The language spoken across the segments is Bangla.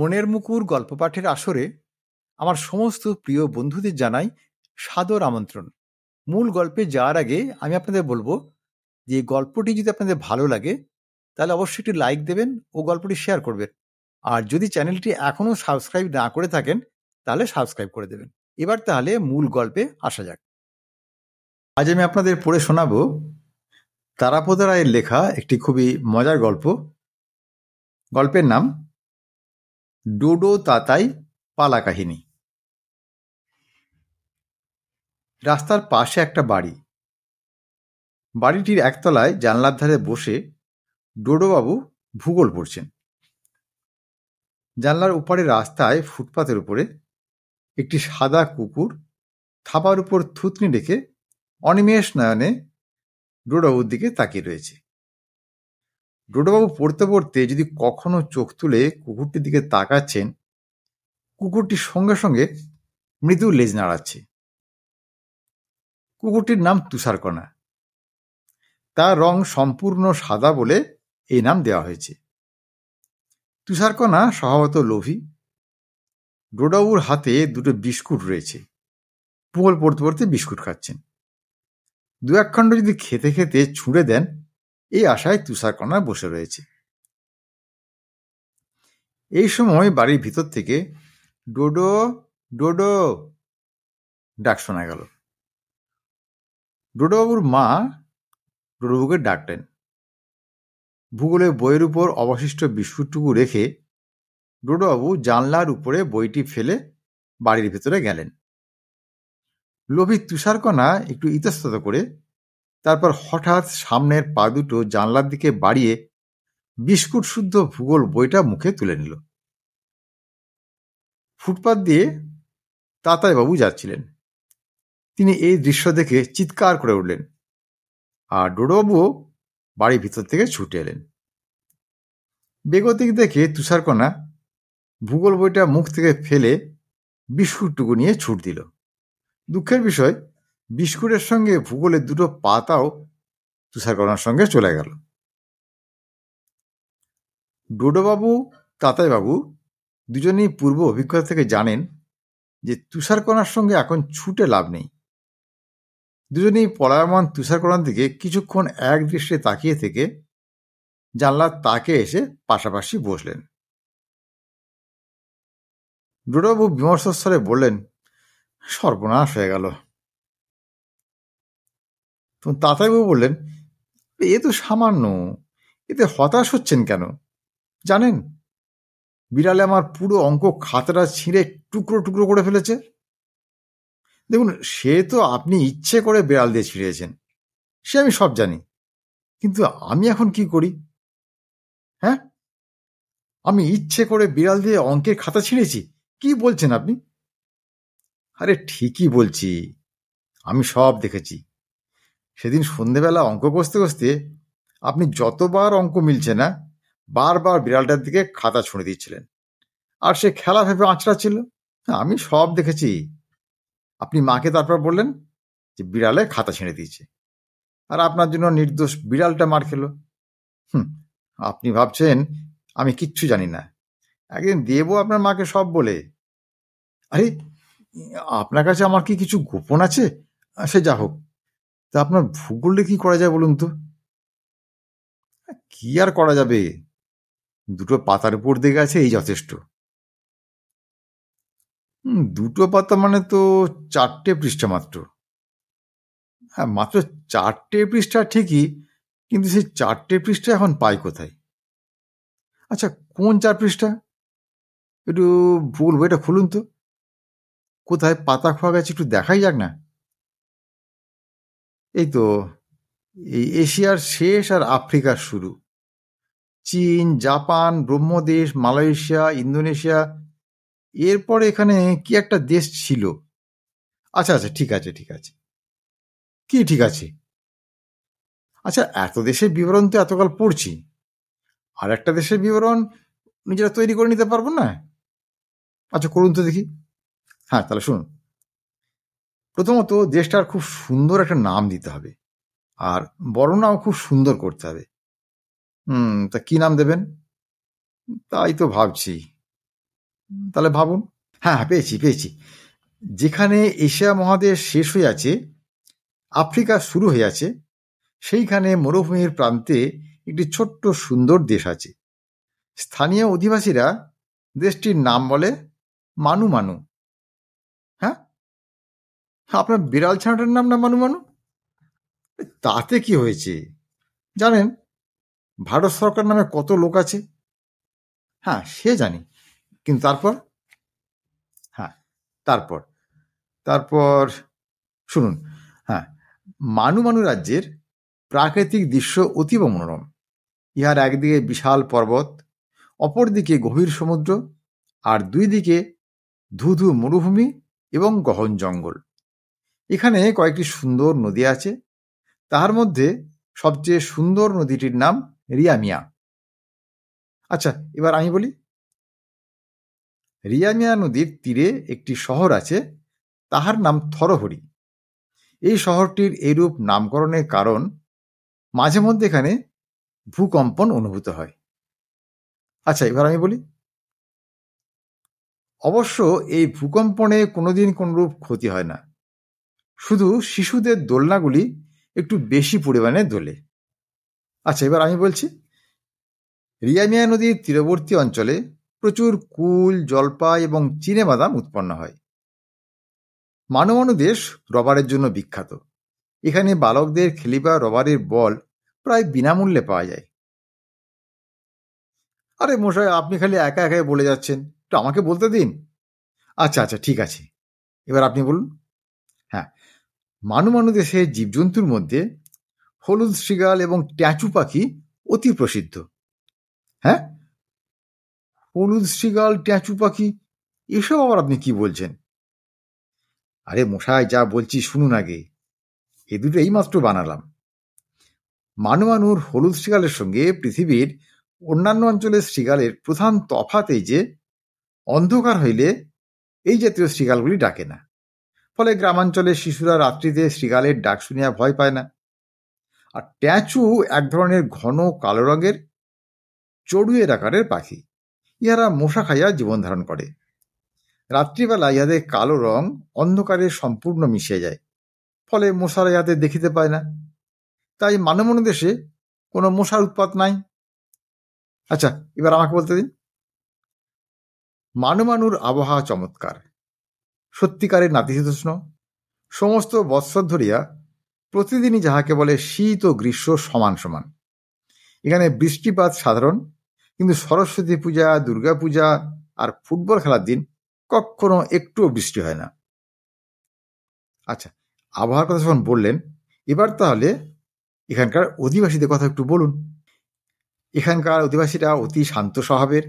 মনের মুকুর গল্প পাঠের আসরে আমার সমস্ত প্রিয় বন্ধুদের জানাই সাদর আমন্ত্রণ। মূল গল্পে যাওয়ার আগে আমি আপনাদের বলবো যে এই গল্পটি যদি আপনাদের ভালো লাগে তাহলে অবশ্যই একটি লাইক দেবেন ও গল্পটি শেয়ার করবেন। আর যদি চ্যানেলটি এখনো সাবস্ক্রাইব না করে থাকেন তাহলে সাবস্ক্রাইব করে দেবেন। এবার তাহলে মূল গল্পে আসা যাক। আজ আমি আপনাদের পড়ে শোনাবো তারাপদ রায়ের লেখা একটি খুবই মজার গল্প। গল্পের নাম ডোডো তাতাই পালা কাহিনী। রাস্তার পাশে একটা বাড়ি। বাড়িটির একতলায় জানলার ধারে বসে ডোডোবাবু ভূগোল পড়ছেন। জানলার ওপারে রাস্তায় ফুটপাতের উপরে একটি সাদা কুকুর থাবার উপর থুতনি রেখে অনিমেষ নয়নে ডোডোবাবুর দিকে তাকিয়ে রয়েছে। ডোডোবাবু পড়তে পড়তে যদি কখনো চোখ তুলে কুকুরটির দিকে তাকাচ্ছেন, কুকুরটির সঙ্গে সঙ্গে মৃদু লেজ নাড়াচ্ছে। কুকুরটির নাম তুষারকণা। তার রং সম্পূর্ণ সাদা বলে এই নাম দেওয়া হয়েছে। তুষারকণা স্বভাবত লোভী। ডোডোবাবুর হাতে দুটো বিস্কুট রয়েছে। ভূগোল পড়তে পড়তে বিস্কুট খাচ্ছেন। দু এক খণ্ড যদি খেতে খেতে ছুঁড়ে দেন, এই আশায় তুষারকণা বসে রয়েছে। এই সময় বাড়ির ভিতর থেকে ডোডো ডোডো ডাক শোনা গেল। ডোডোবাবুর মা ডোডোবাবুকে ডাকলেন। ভূগোলের বইয়ের উপর অবশিষ্ট বিস্কুটটুকু রেখে ডোডোবাবু জানলার উপরে বইটি ফেলে বাড়ির ভেতরে গেলেন। লোভী তুষারকণা একটু ইতস্তত করে তারপর হঠাৎ সামনের পা দুটো জানলার দিকে বাড়িয়ে বিস্কুট শুদ্ধ ভূগোল বইটা মুখে তুলে নিল। ফুটপাত দিয়ে তাতাইবাবু যাচ্ছিলেন। তিনি এই দৃশ্য দেখে চিৎকার করে উঠলেন, আর ডোডোবাবুও বাড়ির ভিতর থেকে ছুটে এলেন। বেগতিক দেখে তুষারকণা ভূগোল বইটা মুখ থেকে ফেলে বিস্কুটটুকু নিয়ে ছুট দিল। দুঃখের বিষয়, বিস্কুটের সঙ্গে ভূগোলের দুটো পাতাও তুষারকণার সঙ্গে চলে গেল। ডোডোবাবু তাতাইবাবু দুজনেই পূর্ব অভিজ্ঞতা থেকে জানেন যে তুষারকণার সঙ্গে এখন ছুটে লাভ নেই। দুজনেই পলায়মান তুষারকণার দিকে কিছুক্ষণ এক দৃষ্টে তাকিয়ে থেকে জানলার তাকে এসে পাশাপাশি বসলেন। ডোডোবাবু বিমর্ষস্বরে বললেন, সর্বনাশ হয়ে গেল। তাতাইবাবু বললেন, এ তো সামান্য, এতে হতাশ হচ্ছেন কেন? জানেন, বিড়ালে আমার পুরো অঙ্ক খাতাটা ছিঁড়ে টুকরো টুকরো করে ফেলেছে। দেখুন, সে তো আপনি ইচ্ছে করে বিড়াল দিয়ে ছিঁড়েছেন, সে আমি সব জানি, কিন্তু আমি এখন কি করি? হ্যাঁ, আমি ইচ্ছে করে বিড়াল দিয়ে অঙ্কের খাতা ছিঁড়েছি? কি বলছেন আপনি? আরে ঠিকই বলছি, আমি সব দেখেছি। সেদিন সন্ধেবেলা অঙ্ক কষতে কষতে আপনি যতবার অঙ্ক মিলছে না বারবার বিড়ালটার দিকে খাতা ছুঁড়ে দিচ্ছিলেন, আর সে খেলা ভেবে আঁচড়াচ্ছিল। আমি সব দেখেছি। আপনি মাকে তারপর বললেন যে বিড়ালে খাতা ছিঁড়ে দিয়েছে, আর আপনার জন্য নির্দোষ বিড়ালটা মার খেলো। আপনি ভাবছেন আমি কিচ্ছু জানি না, একদিন দেবো আপনার মাকে সব বলে। আরে, আপনার কাছে আমার কি কিছু গোপন আছে? সে যা হোক, তা আপনার ভূগোলে কি করা যায় বলুন তো? কি আর করা যাবে, দুটো পাতার উপর দিকে আছে, এই যথেষ্ট। দুটো পাতা মানে তো 4টে পৃষ্ঠা মাত্র। হ্যাঁ, মাত্র 4টে পৃষ্ঠা ঠিকই, কিন্তু সেই 4টে পৃষ্ঠা এখন পাই কোথায়? আচ্ছা, কোন 4 পৃষ্ঠা? একটু ভুল বইটা খুলুন তো, কোথায় পাতা খোয়া গেছে একটু দেখাই যাক না। এই তো, এই এশিয়ার শেষ আর আফ্রিকার শুরু। চীন, জাপান, ব্রহ্মদেশ, মালয়েশিয়া, ইন্দোনেশিয়া, এরপরে এখানে কি একটা দেশ ছিল। আচ্ছা আচ্ছা, ঠিক আছে ঠিক আছে। কি ঠিক আছে? আচ্ছা, এত দেশের বিবরণ তো এতকাল পড়ছি, আর একটা দেশের বিবরণ নিজেরা তৈরি করে নিতে পারবো না? আচ্ছা, করুন তো দেখি। হ্যাঁ, তাহলে শুনুন। প্রথমত, দেশটার খুব সুন্দর একটা নাম দিতে হবে, আর বর্ণনাও খুব সুন্দর করতে হবে। তা কি নাম দেবেন? তাই তো ভাবছি। তাহলে ভাবুন। হ্যাঁ, পেয়েছি পেয়েছি। যেখানে এশিয়া মহাদেশ শেষ হয়ে আছে, আফ্রিকা শুরু হয়ে আছে, সেইখানে মরুভূমির প্রান্তে একটি ছোট্ট সুন্দর দেশ আছে। স্থানীয় অধিবাসীরা দেশটির নাম বলে মানু মানু। হ্যাঁ, আপনার বিড়াল ছানাটার নাম না মানু মানু? তাতে কি হয়েছে? জানেন ভারত সরকার নামে কত লোক আছে? হ্যাঁ, সে জানি, কিন্তু তারপর? হ্যাঁ, তারপর তারপর শুনুন। হ্যাঁ, মানু মানু রাজ্যের প্রাকৃতিক দৃশ্য অতীব মনোরম। ইহার একদিকে বিশাল পর্বত, অপরদিকে গভীর সমুদ্র, আর দুই দিকে ধুধু মরুভূমি এবং গহন জঙ্গল। এখানে কয়েকটি সুন্দর নদী আছে। তাহার মধ্যে সবচেয়ে সুন্দর নদীটির নাম রিয়ামিয়া। আচ্ছা, এবার আমি বলি। রিয়ামিয়া নদীর তীরে একটি শহর আছে, তাহার নাম থরহরি। এই শহরটির এইরূপ নামকরণের কারণ, মাঝে মধ্যে এখানে ভূকম্পন অনুভূত হয়। আচ্ছা, এবার আমি বলি। অবশ্য এই ভূকম্পনে কোনোদিন কোনরূপ ক্ষতি হয় না, শুধু শিশুদের দোলনাগুলি একটু বেশি পরিমাণে দোলে। আচ্ছা, এবার আমি বলছি। রিয়ামিয়া নদীর তীরবর্তী অঞ্চলে প্রচুর কুল, জলপাই এবং চীনেবাদাম উৎপন্ন হয়। মানু মানু দেশ রবারের জন্য বিখ্যাত। এখানে বালকদের খেলিবার রবারের বল প্রায় বিনামূল্যে পাওয়া যায়। আরে মশাই, আপনি খালি একা একাই বলে যাচ্ছেন, একটু আমাকে বলতে দিন। আচ্ছা আচ্ছা, ঠিক আছে, এবার আপনি বলুন। হ্যাঁ, মানু মানু দেশের জীবজন্তুর মধ্যে হলুদ শৃগাল এবং ট্যাঁচু পাখি অতি প্রসিদ্ধ। হ্যাঁ, হলুদ শৃগাল, ট্যাঁচু পাখি, এসব আবার আপনি কি বলছেন? আরে মশাই, যা বলছি শুনুন আগে। এ দুটো এইমাত্র বানালাম। মানু মানুর হলুদ শৃগালের সঙ্গে পৃথিবীর অন্যান্য অঞ্চলের শৃগালের প্রধান তফাৎ এই যে, অন্ধকার হইলে এই জাতীয় শৃগালগুলি ডাকে না। ফলে গ্রামাঞ্চলের শিশুরা রাত্রিতে শৃগালের ডাক শুনিয়া ভয় পায় না। আর ট্যাঁচু এক ধরনের ঘন কালো রঙের চড়ুইয়ের আকারের পাখি। ইহারা মশা খাইয়া জীবন ধারণ করে। রাত্রিবেলা ইহাদের কালো রং অন্ধকারে সম্পূর্ণ মিশিয়ে যায়, ফলে মশারা ইহাদের দেখিতে পায় না। তাই মানু মানু দেশে কোনো মশার উৎপাত নাই। আচ্ছা, এবার আমাকে বলতে দিন। মানু মানুর আবহাওয়া চমৎকার, সত্যিকারের নাতিশীতোষ্ণ। সমস্ত বৎসর ধরিয়া প্রতিদিনই যাহাকে বলে শীত ও গ্রীষ্ম সমান সমান। এখানে বৃষ্টিপাত সাধারণ, কিন্তু সরস্বতী পূজা, দুর্গা পূজা আর ফুটবল খেলার দিন কখনো একটুও বৃষ্টি হয় না। আচ্ছা, আবহাওয়ার কথা যখন বললেন, এবার তাহলে এখানকার অধিবাসীদের কথা একটু বলুন। এখানকার অধিবাসীরা অতি শান্ত স্বভাবের।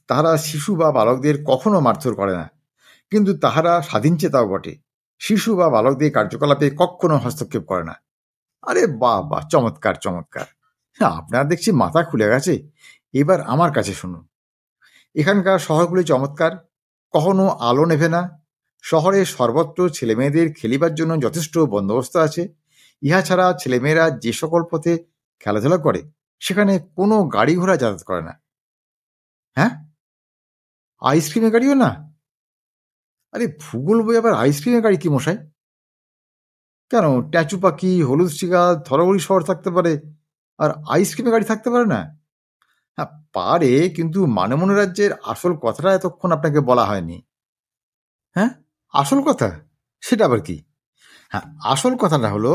তাহারা শিশু বা বালকদের কখনো মারধর করে না, কিন্তু তাহারা স্বাধীনচেতাও বটে। শিশু বা বালকদের কার্যকলাপে কখনো হস্তক্ষেপ করে না। আরে বাহ বাহ, চমৎকার চমৎকার। হ্যাঁ, আপনার দেখছি মাথা খুলে গেছে। এবার আমার কাছে শুনুন। এখানকার শহরগুলি চমৎকার, কখনো আলো নেভে না। শহরে সর্বত্র ছেলেমেয়েদের খেলিবার জন্য যথেষ্ট বন্দোবস্ত আছে। ইহা ছাড়া ছেলেমেয়েরা যে সকল পথে খেলাধুলা করে, সেখানে কোনো গাড়ি ঘোড়া যাতায়াত করে না। হ্যাঁ, আইসক্রিমের গাড়িও না? আরে ভূগোল বই আবার আইসক্রিমের গাড়ি কি মশাই? কেন, ট্যাঁচু পাখি, হলুদ শৃগাল, থরহরি শহর থাকতে পারে, আর আইসক্রিমের গাড়ি থাকতে পারে না? হ্যাঁ, পারে, কিন্তু মানু মানু রাজ্যের আসল কথাটা এতক্ষণ আপনাকে বলা হয়নি। হ্যাঁ, আসল কথা সেটা আবার কি? হ্যাঁ, আসল কথাটা হলো,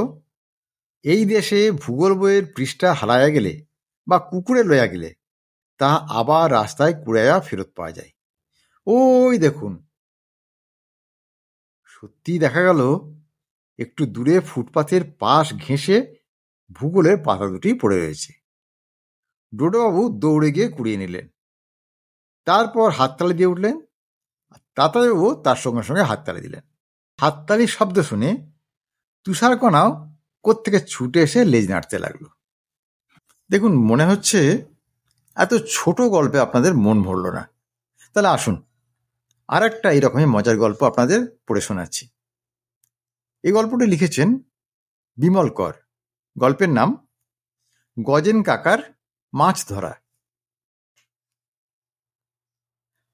এই দেশে ভূগোল বইয়ের পৃষ্ঠা হারাইয়া গেলে বা কুকুরে লইয়া গেলে তা আবার রাস্তায় কুড়াইয়া ফেরত পাওয়া যায়। ওই দেখুন, সত্যি দেখা গেল একটু দূরে ফুটপাথের পাশ ঘেঁষে ভূগোলের পাতা দুটি পড়ে রয়েছে। ডোডোবাবু দৌড়ে গিয়ে কুড়িয়ে নিলেন, তারপর হাততালি দিয়ে উঠলেন। তাতাবাবু তার সঙ্গে সঙ্গে হাততালি দিলেন। হাততালির শব্দ শুনে তুষারকণাও কোত্থেকে ছুটে এসে লেজ নাড়তে লাগলো। দেখুন, মনে হচ্ছে এত ছোট গল্পে আপনাদের মন ভরল না। তাহলে আসুন, আর একটা এইরকমই মজার গল্প আপনাদের পড়ে শোনাচ্ছি। এই গল্পটি লিখেছেন বিমল কর। গল্পের নাম গজেন কাকার মাছ ধরা।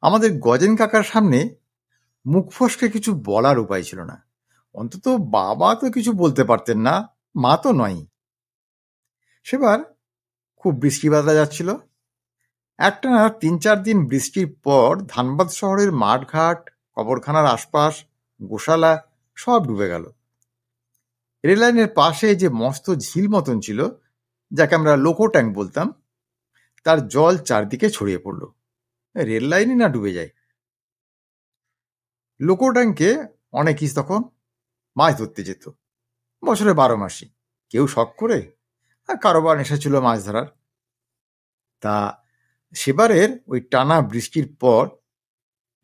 আমাদের গজেন কাকার সামনে মুখ ফসকে কিছু বলার উপায় ছিল না। অন্তত বাবা তো কিছু বলতে পারতেন না, মা তো নয়। সেবার খুব বৃষ্টি বাদলা যাচ্ছিল। একটানা ৩-৪ দিন বৃষ্টির পর ধানবাদ শহরের মাঠঘাট, কবরখানার আশপাশ, গোশালা সব ডুবে গেল। রেললাইনের পাশে যে মস্ত ঝিল মতন ছিল, যাকে আমরা লোকো ট্যাঙ্ক বলতাম, তার জল চারদিকে ছড়িয়ে পড়ল। রেল লাইনই না ডুবে যায়। লোকো ট্যাঙ্কে অনেকেই তখন মাছ ধরতে যেত, বছরে 12 মাসই। কেউ শখ করে, আর কারোবার নেশা ছিল মাছ ধরার। তা সেবারের ওই টানা বৃষ্টির পর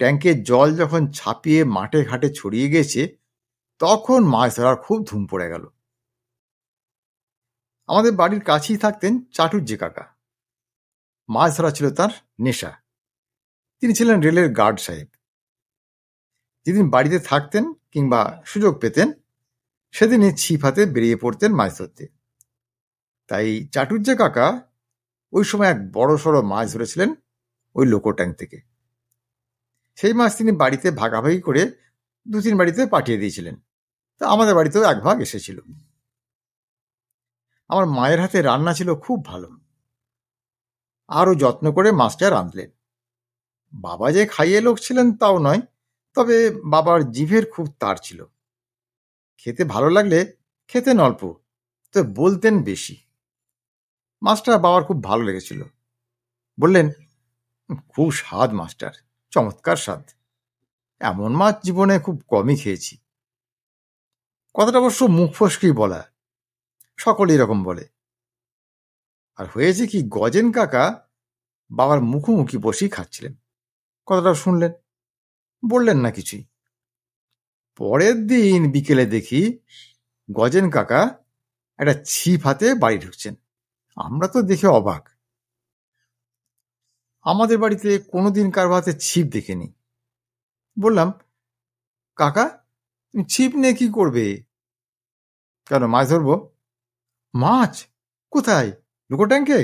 ট্যাঙ্কের জল যখন ছাপিয়ে মাঠে ঘাটে ছড়িয়ে গেছে, তখন মাছ ধরার খুব ধুম পড়ে গেল। আমাদের বাড়ির কাছেই থাকতেন চাটুর্যে কাকা। মাছ ধরা ছিল তার নেশা। তিনি ছিলেন রেলের গার্ড সাহেব। যেদিন বাড়িতে থাকতেন কিংবা সুযোগ পেতেন, সেদিনই ছিপ হাতে বেরিয়ে পড়তেন মাছ ধরতে। তাই চাটুর্যে কাকা ওই সময় এক বড় সড়ো মাছ ধরেছিলেন ওই লোকো ট্যাঙ্ক থেকে। সেই মাছ তিনি বাড়িতে ভাগাভাগি করে 2-3 বাড়িতে পাঠিয়ে দিয়েছিলেন। তা আমাদের বাড়িতেও এক ভাগ এসেছিল। আমার মায়ের হাতে রান্না ছিল খুব ভালো। আরও যত্ন করে মাছটা রাঁধলেন। বাবা যে খাইয়ে লোক ছিলেন তাও নয়, তবে বাবার জিভের খুব তাড় ছিল। খেতে ভালো লাগলে খেতেন অল্প, তো বলতেন বেশি। মাছটা বাবার খুব ভালো লেগেছিল। বললেন, খুব স্বাদ মাস্টার, চমৎকার স্বাদ। এমন মাছ জীবনে খুব কমই খেয়েছি। কথাটা অবশ্য মুখ ফসকেই বলা, সকলেই এরকম বলে। আর হয়েছে কি, গজেন কাকা বাবার মুখোমুখি বসেই খাচ্ছিলেন। কথাটা শুনলেন, বললেন না কিছুই। পরের দিন বিকেলে দেখি গজেন কাকা একটা ছিপ হাতে বাড়ি ঢুকছেন। আমরা তো দেখে অবাক। আমাদের বাড়িতে কোনোদিন কারো হাতে ছিপ দেখিনি। বললাম, কাকা তুমি ছিপ নিয়ে কি করবে? কেন, মাছ ধরবো। মাছ? কোথায়? লোকো ট্যাঙ্কে?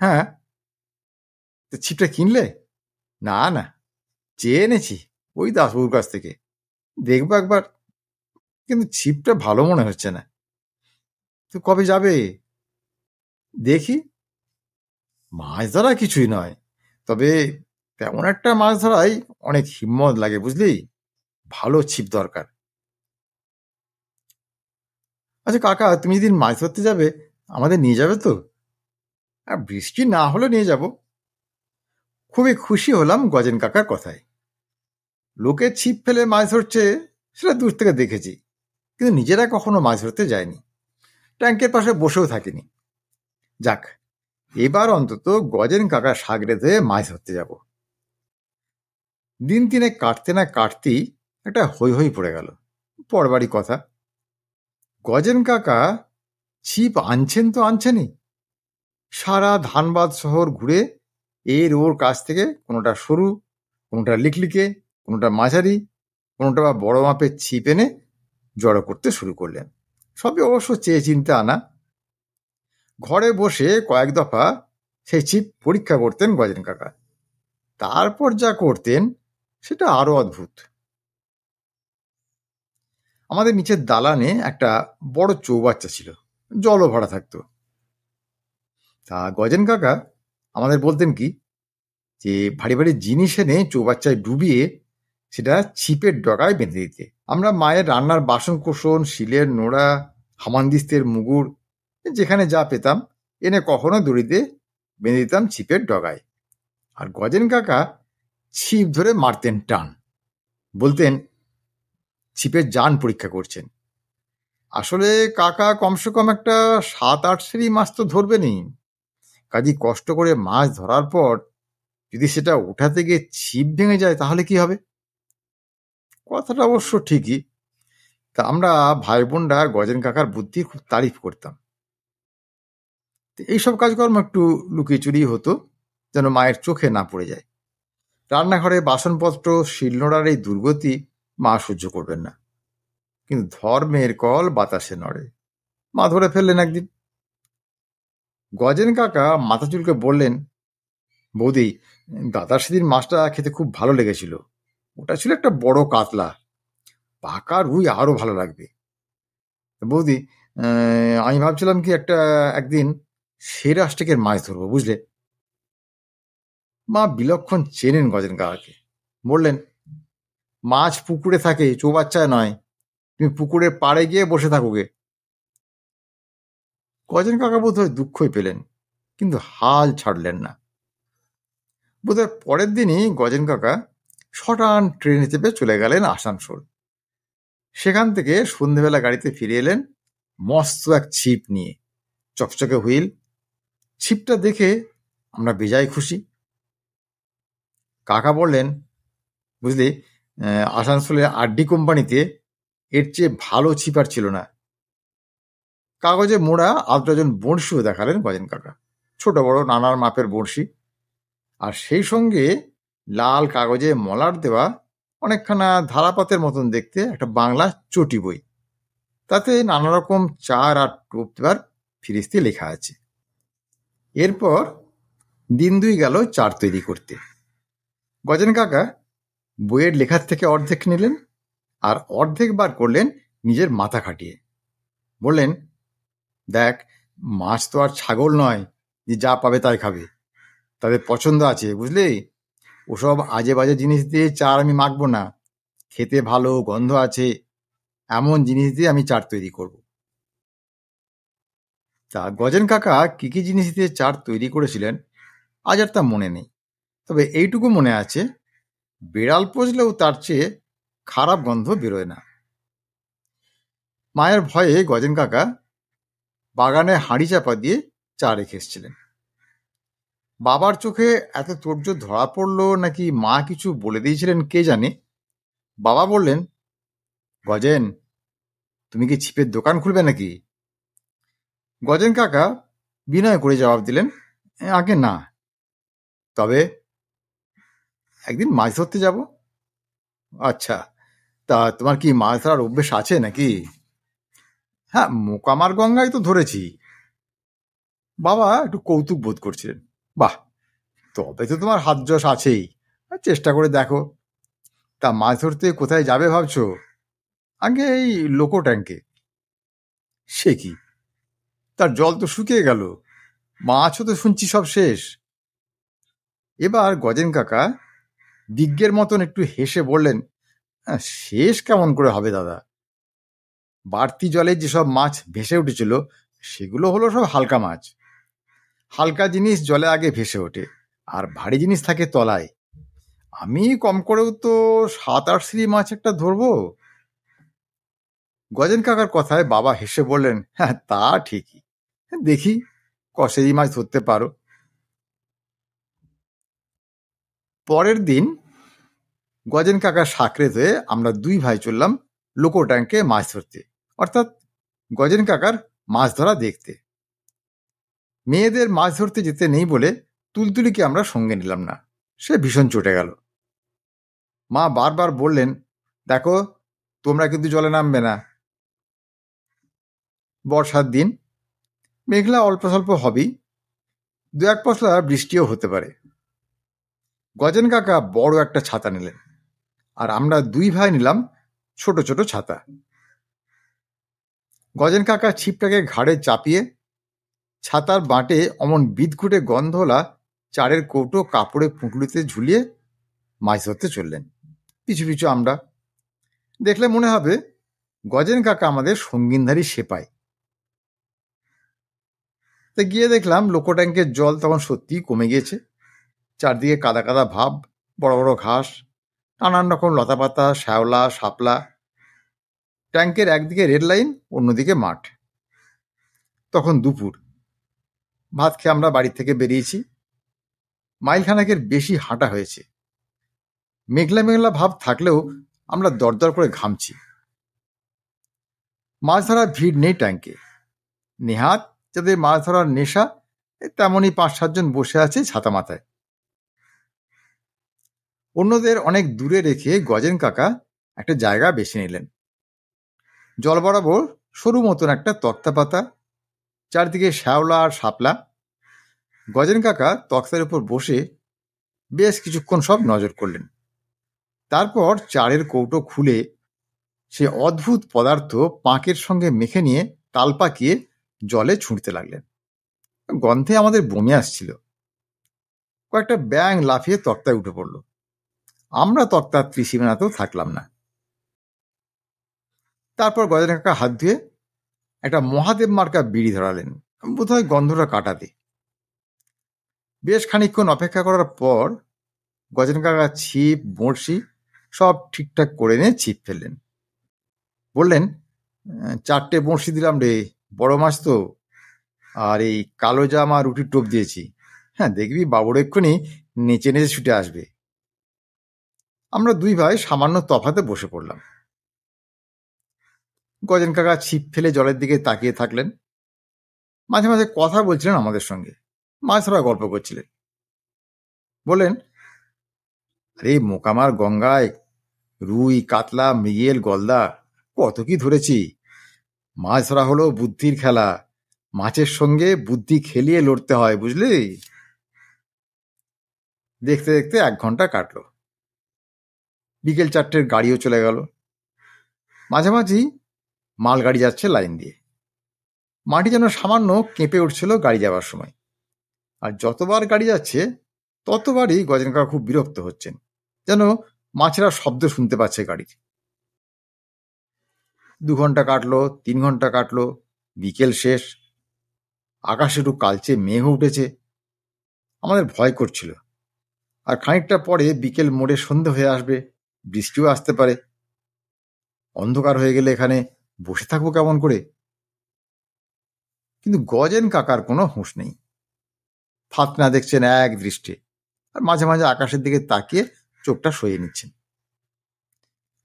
হ্যাঁ। তো ছিপটা কিনলে? না না, চেয়ে এনেছি ওই দাসবাবুর কাছ থেকে। দেখবো একবার, কিন্তু ছিপটা ভালো মনে হচ্ছে না। তো কবে যাবে? দেখি। মাছ ধরা কিছুই নয়, তবে তেমন একটা মাছ ধরাই অনেক হিম্মত লাগে, বুঝলি। ভালো ছিপ দরকার। আচ্ছা কাকা, তুমি যেদিন মাছ ধরতে যাবে আমাদের নিয়ে যাবে তো? আর বৃষ্টি না হলে নিয়ে যাব। খুবই খুশি হলাম গজেন কাকার কথায়। লোকে ছিপ ফেলে মাছ ধরছে সেটা দূর থেকে দেখেছি, কিন্তু নিজেরা কখনো মাছ ধরতে যায়নি, ট্যাঙ্কের পাশে বসেও থাকিনি। যাক, এবার অন্তত গজেন কাকা সাগরে ধরে মাছ ধরতে যাব। দিন 3 কাটতে না কাটতেই একটা হৈ হৈ পড়ে গেল। পরবারই কথা। গজেন কাকা ছিপ আনছেন তো আনছেনই। সারা ধানবাদ শহর ঘুরে এর ওর কাছ থেকে কোনোটা সরু, কোনোটা লিকলিকে, কোনোটা মাঝারি, কোনোটা বা বড় মাপের ছিপ এনে জড়ো করতে শুরু করলেন। সবই অবশ্য চেয়ে চিনতে আনা। ঘরে বসে কয়েক দফা সেই ছিপ পরীক্ষা করতেন গজেন কাকা। তারপর যা করতেন সেটা আরো অদ্ভুত। আমাদের নিচের দালানে একটা বড় চৌবাচ্চা ছিল, জলও ভরা থাকতো। তা গজেন কাকা আমাদের বলতেন কি, যে ভারী ভারী জিনিস এনে চৌবাচ্চায় ডুবিয়ে সেটা ছিপের ডগায় বেঁধে দিতে। আমরা মায়ের রান্নার বাসন কোসন, শিলের নোড়া, হামানদিস্তের মুগুর, যেখানে যা পেতাম এনে কখনো দড়িতে বেঁধে দিতাম ছিপের ডগায়। আর গজেন কাকা ছিপ ধরে মারতেন টান। বলতেন ছিপের জান পরীক্ষা করছেন। আসলে কাকা কমসে কম একটা 7-8 সেরি মাছ তো ধরবেনই। কাজী কষ্ট করে মাছ ধরার পর যদি সেটা উঠাতে গিয়ে ছিপ ভেঙে যায় তাহলে কি হবে? কথাটা অবশ্য ঠিকই। তা আমরা ভাই বোনরা গজেন কাকার বুদ্ধি খুব তারিফ করতাম। এইসব কাজকর্ম একটু লুকিয়ে চুরি হতো, যেন মায়ের চোখে না পড়ে যায়। রান্নাঘরে বাসনপত্র, শিলনোড়ার এই দুর্গতি মা সহ্য করবেন না। কিন্তু ধর্মের কল বাতাসে নড়ে। মা ধরে ফেললেন একদিন। গজেন কাকা মাথা চুলকে বললেন, বৌদি দাদার সেদিন মাছটা খেতে খুব ভালো লেগেছিল। ওটা ছিল একটা বড় কাতলা। পাকা রুই আরো ভালো লাগবে। বৌদি, আমি ভাবছিলাম কি একদিন সেরা স্টেকের মাছ ধরবো, বুঝলে। মা বিলক্ষণ চেনেন গজেন কাকাকে। বললেন, মাছ পুকুরে থাকে, চৌবাচ্চায় নয়। তুমি পুকুরের পাড়ে গিয়ে বসে থাকোগে। গজেন কাকা বোধহয় দুঃখই পেলেন, কিন্তু হাল ছাড়লেন না। বোধহয় পরের দিনই গজেন কাকা শটান ট্রেনে চেপে চলে গেলেন আসানসোল। সেখান থেকে সন্ধেবেলা গাড়িতে ফিরে এলেন মস্ত এক ছিপ নিয়ে, চকচকে হুইল। ছিপটা দেখে আমরা বেজায় খুশি। কাকা বললেন, বুঝলি, আসানসোলের আরডি কোম্পানিতে এর চেয়ে ভালো ছিপ আর ছিল না। কাগজে মোড়া 8 ডজন বড়শিও দেখালেন গজেন কাকা, ছোট বড় নানার মাপের বড়শি। আর সেই সঙ্গে লাল কাগজে মলার দেওয়া অনেকখানা ধারাপাতের মতন দেখতে একটা বাংলা চটি বই। তাতে নানা রকম চার আর টোপ দেওয়ার ফিরিস্তি লেখা আছে। এরপর দিন 2 গেল চার তৈরি করতে। গজেন কাকা বইয়ের লেখার থেকে অর্ধেক নিলেন, আর অর্ধেক বার করলেন নিজের মাথা খাটিয়ে। বললেন, দেখ, মাছ তো আর ছাগল নয় যে যা পাবে তাই খাবে। তাদের পছন্দ আছে, বুঝলি। ওসব আজে বাজে জিনিস দিয়ে চার আমি মাখবো না। খেতে ভালো, গন্ধ আছে এমন জিনিস দিয়ে আমি চার তৈরি করব। তা গজেন কাকা কি কি জিনিস দিয়ে চার তৈরি করেছিলেন আজ আর তা মনে নেই। তবে এইটুকু মনে আছে, বেড়াল পচলেও তার চেয়ে খারাপ গন্ধ বেরোয় না। মায়ের ভয়ে গজেন কাকা বাগানে হাঁড়ি চাপা দিয়ে চা রেখে এসেছিলেন। বাবার চোখে এত তোড়জোড় ধরা পড়লো নাকি মা কিছু বলে দিয়েছিলেন কে জানে। বাবা বললেন, গজেন, তুমি কি ছিপের দোকান খুলবে নাকি? গজেন কাকা বিনয় করে জবাব দিলেন, আগে না, তবে একদিন মাছ ধরতে যাব। আচ্ছা, তা তোমার কি মাছ ধরার অভ্যেস আছে নাকি? হ্যাঁ, মোকামার গঙ্গায় তো ধরেছি। বাবা একটু কৌতুক বোধ করছিলেন। বাহ, তবে তো তোমার হাত যশ আছেই, চেষ্টা করে দেখো। তা মাছ ধরতে কোথায় যাবে ভাবছো? আগে এই লোকো ট্যাঙ্কে। সে কি, তার জল তো শুকিয়ে গেল, মাছও তো শুনছি সব শেষ। এবার গজেন কাকা বিজ্ঞের মতন একটু হেসে বললেন, শেষ কেমন করে হবে দাদা? বাড়তি জলে যেসব মাছ ভেসে উঠেছিল সেগুলো হলো সব হালকা মাছ। হালকা জিনিস জলে আগে ভেসে ওঠে, আর ভারী জিনিস থাকে তলায়। আমি কম করেও তো 7-8 সিলি মাছ একটা ধরবো। গজেন কাকার কথায় বাবা হেসে বললেন, হ্যাঁ তা ঠিকই, দেখি কষেরি মাছ ধরতে পারো। পরের দিন গজেন কাকার সাকরে হয়ে আমরা 2 ভাই চললাম লোকো ট্যাঙ্কে মাছ ধরতে, অর্থাৎ গজেন কাকার মাছ ধরা দেখতে। মেয়েদের মাছ ধরতে যেতে নেই বলে তুলতুলিকে আমরা সঙ্গে নিলাম না, সে ভীষণ চটে গেল। মা বারবার বললেন, দেখো, তোমরা কিন্তু জলে নামবে না। বর্ষার দিন, মেঘলা অল্প স্বল্প হবেই, 2-1 পশলা বৃষ্টিও হতে পারে। গজেন কাকা বড় একটা ছাতা নিলেন, আর আমরা 2 ভাই নিলাম ছোট ছোট ছাতা। গজেন কাকা ছিপটাকে ঘাড়ে চাপিয়ে ছাতার বাঁটে অমন বিদঘুটে গন্ধওয়ালা চারের কৌটো কাপড়ে পুঁটুলিতে ঝুলিয়ে মাছ ধরতে চললেন। পিছু পিছু আমরা। দেখলে মনে হবে গজেন কাকা আমাদের সঙ্গীনধারী সেপাই। তা গিয়ে দেখলাম লোকো ট্যাঙ্কের জল তখন সত্যিই কমে গিয়েছে। চারদিকে কাদা কাদা ভাব, বড় বড় ঘাস, নানান রকম লতাপাতা, শ্যাওলা, শাপলা। ট্যাঙ্কের একদিকে রেল লাইন, অন্যদিকে মাঠ। তখন দুপুর। ভাত খেয়ে আমরা বাড়ি থেকে বেরিয়েছি। মাইলখানেকের বেশি হাঁটা হয়েছে। মেঘলা মেঘলা ভাব থাকলেও আমরা দরদর করে ঘামছি। মাছ ধরার ভিড় নেই ট্যাঙ্কে। নেহাত যাদের মাছ ধরার নেশা, তেমনই 5-7 জন বসে আছে ছাতা মাথায়। অন্যদের অনেক দূরে রেখে গজেন কাকা একটা জায়গা বেছে নিলেন। জল বরাবর সরু মতন একটা তক্তা পাতা, চারদিকে শ্যাওলা আর শাপলা। গজেন কাকা তক্তার উপর বসে বেশ কিছুক্ষণ সব নজর করলেন। তারপর চারের কৌটো খুলে সে অদ্ভুত পদার্থ পাঁকের সঙ্গে মেখে নিয়ে তাল পাকিয়ে জলে ছুঁড়তে লাগলেন। গন্ধে আমাদের বমি আসছিল। কয়েকটা ব্যাঙ লাফিয়ে তক্তায় উঠে পড়ল। আমরা তক্তার ত্রিসীমানাতেও থাকলাম না। তারপর গজেন কাকা হাত ধুয়ে একটা মহাদেব মার্কা বিড়ি ধরালেন, বোধহয় গন্ধটা কাটাতে। বেশ খানিকক্ষণ অপেক্ষা করার পর গজেন কাকা ছিপ বড়শি সব ঠিকঠাক করে নিয়ে ছিপ ফেললেন। বললেন, 4টে বড়শি দিলাম রে, বড় মাছ তো, আর এই কালো জামা রুটির টোপ দিয়েছি। হ্যাঁ, দেখবি বাবুর এক্ষুনি নেচে নেচে ছুটে আসবে। আমরা দুই ভাই সামান্য তফাতে বসে পড়লাম। গজেন কাকা ছিপ ফেলে জলের দিকে তাকিয়ে থাকলেন। মাঝে মাঝে কথা বলছিলেন আমাদের সঙ্গে, মাছ ধরা গল্প করছিলেন। বললেন, আরে মোকামার গঙ্গায় রুই, কাতলা, মৃগেল, গলদা কত কি ধরেছি। মাছ ধরা হলো বুদ্ধির খেলা, মাছের সঙ্গে বুদ্ধি খেলিয়ে লড়তে হয়, বুঝলি। দেখতে দেখতে 1 ঘন্টা কাটলো। বিকেল 4টের গাড়িও চলে গেল। মাঝামাঝি মালগাড়ি যাচ্ছে লাইন দিয়ে। মাটি যেন সামান্য কেঁপে উঠছিল গাড়ি যাওয়ার সময়। আর যতবার গাড়ি যাচ্ছে ততবারই গজেন কাকা খুব বিরক্ত হচ্ছেন, যেন মাছেরা শব্দ শুনতে পাচ্ছে গাড়ির। 2 ঘন্টা কাটলো, 3 ঘন্টা কাটলো, বিকেল শেষ। আকাশে একটু কালচে মেঘ উঠেছে। আমাদের ভয় করছিল। আর খানিকটা পরে বিকেল মোড়ে সন্ধে হয়ে আসবে, বৃষ্টিও আসতে পারে। অন্ধকার হয়ে গেলে এখানে বসে থাকবো কেমন করে? কিন্তু গজেন কাকার কোনো হুঁশ নেই। ফাতনা দেখছেন এক দৃষ্টে, আর মাঝে মাঝে আকাশের দিকে তাকিয়ে চোখটা সরিয়ে নিচ্ছেন।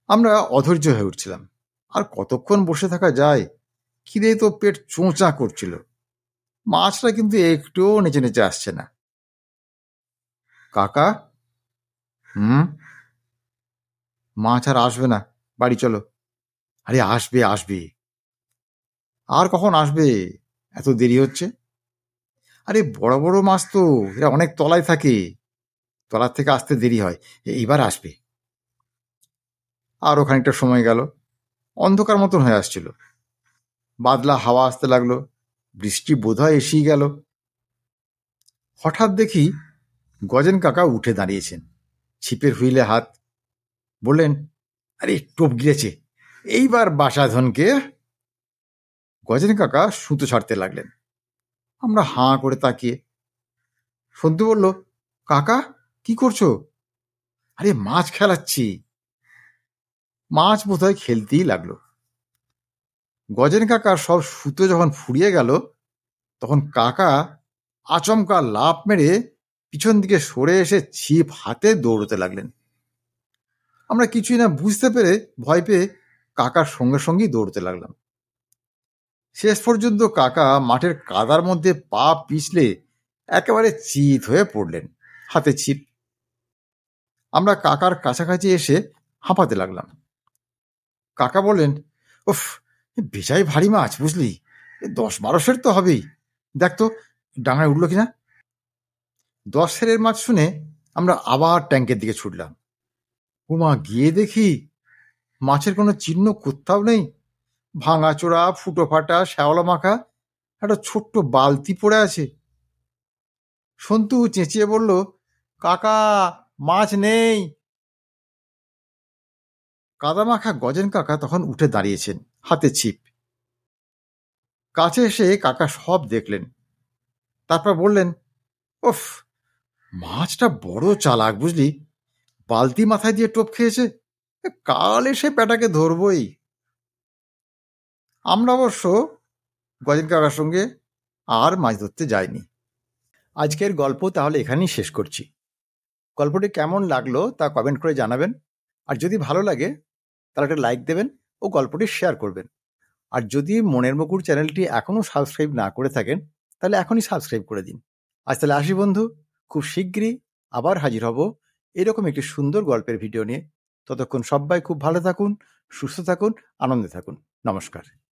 আমরা অধৈর্য হয়ে উঠছিলাম। আর কতক্ষণ বসে থাকা যায়? খিদে তো পেট চোঁচা করছিল। মাছটা কিন্তু একটুও নেচে নেচে আসছে না। কাকা, মাছ আর আসবে না, বাড়ি চলো। আরে আসবে আসবে। আর কখন আসবে? এত দেরি হচ্ছে। আরে বড় বড় মাছ তো, এরা অনেক তলায় থাকে, তলার থেকে আসতে দেরি হয়। এইবার আসবে। আরও খানিকটা সময় গেল। অন্ধকার মতন হয়ে আসছিল। বাদলা হাওয়া আসতে লাগলো। বৃষ্টি বোধহয় এসেই গেল। হঠাৎ দেখি গজেন কাকা উঠে দাঁড়িয়েছেন, ছিপের হুইলে হাত। বললেন, আরে টোপ গিয়েছে, এইবার বাসাধনকে। গজেন কাকা সুতো ছাড়তে লাগলেন। আমরা হাঁ করে তাকিয়ে। সন্তু বলল, কাকা কি করছো? আরে মাছ খেলাচ্ছি। মাছ বোধহয় খেলতেই লাগলো। গজেন কাকার সব সুতো যখন ফুরিয়ে গেল, তখন কাকা আচমকা লাফ মেরে পিছন দিকে সরে এসে ছিপ হাতে দৌড়তে লাগলেন। আমরা কিছুই না বুঝতে পেরে ভয় পেয়ে কাকার সঙ্গে সঙ্গেই দৌড়তে লাগলাম। শেষ পর্যন্ত কাকা মাঠের কাদার মধ্যে পা পিছলে একেবারে চিত হয়ে পড়লেন, হাতে ছিপ। আমরা কাকার কাছাকাছি এসে হাঁপাতে লাগলাম। কাকা বললেন, উফ, বেজায় ভারী মাছ, বুঝলি, 10-12 সের তো হবেই। দেখ তো ডাঙায় উঠল কিনা। 10 সেরের মাছ শুনে আমরা আবার ট্যাঙ্কের দিকে ছুটলাম। উমা, গিয়ে দেখি মাছের কোনো চিহ্ন কোথাও নেই। ভাঙাচোরা, ফুটো ফাটা, শ্যাওলা মাখা একটা ছোট্ট বালতি পড়ে আছে। সন্তু চেঁচিয়ে বলল, কাকা, মাছ নেই। কাদামাখা গজেন কাকা তখন উঠে দাঁড়িয়েছেন, হাতে ছিপ। কাছে এসে কাকা সব দেখলেন। তারপর বললেন, উফ, মাছটা বড় চালাক, বুঝলি, বালতি মাথায় দিয়ে টোপ খেয়েছে। কাল এসে পেটাকে ধরবই। আমরা অবশ্য গজেন কাকার সঙ্গে আর মাছ ধরতে যাইনি। আজকের গল্প তাহলে এখানেই শেষ করছি। গল্পটি কেমন লাগলো তা কমেন্ট করে জানাবেন। আর যদি ভালো লাগে তাহলে একটা লাইক দেবেন ও গল্পটি শেয়ার করবেন। আর যদি মনের মুকুর চ্যানেলটি এখনও সাবস্ক্রাইব না করে থাকেন, তাহলে এখনই সাবস্ক্রাইব করে দিন। আজ তাহলে আসি বন্ধু, খুব শিগগিরই আবার হাজির হব এরকম একটি সুন্দর গল্পের ভিডিও নিয়ে। ততক্ষণ সবাই খুব ভালো থাকুন, সুস্থ থাকুন, আনন্দে থাকুন। নমস্কার।